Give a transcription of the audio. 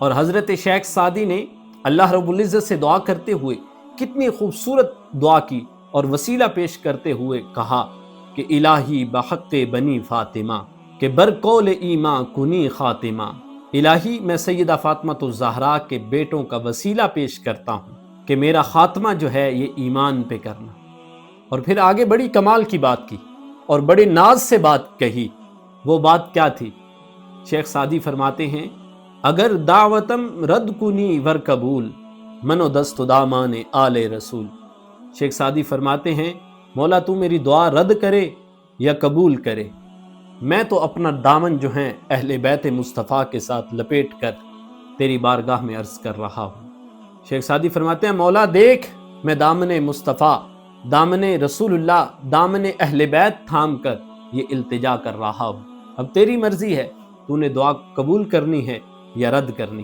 اور حضرت شیخ سعدی نے اللہ رب العزت سے دعا کرتے ہوئے کتنی خوبصورت دعا کی اور وسیلہ پیش کرتے ہوئے کہا کہ الہی بحق بنی فاطمہ کہ برقول ایماں کنی خاتمہ، الہی میں سیدہ فاطمہ الزہرا کے بیٹوں کا وسیلہ پیش کرتا ہوں کہ میرا خاتمہ جو ہے یہ ایمان پہ کرنا۔ اور پھر آگے بڑی کمال کی بات کی اور بڑے ناز سے بات کہی۔ وہ بات کیا تھی؟ شیخ سعدی فرماتے ہیں اگر دعوتم رد کنی ور قبول منو دست دامان آل رسول۔ شیخ سعدی فرماتے ہیں مولا تو میری دعا رد کرے یا قبول کرے، میں تو اپنا دامن جو ہیں اہل بیت مصطفیٰ کے ساتھ لپیٹ کر تیری بارگاہ میں عرض کر رہا ہوں۔ شیخ سعدی فرماتے ہیں مولا دیکھ میں دامن مصطفیٰ، دامن رسول اللہ، دامن اہل بیت تھام کر یہ التجا کر رہا ہوں، اب تیری مرضی ہے تو نے دعا قبول کرنی ہے یا رد کرنی ہے۔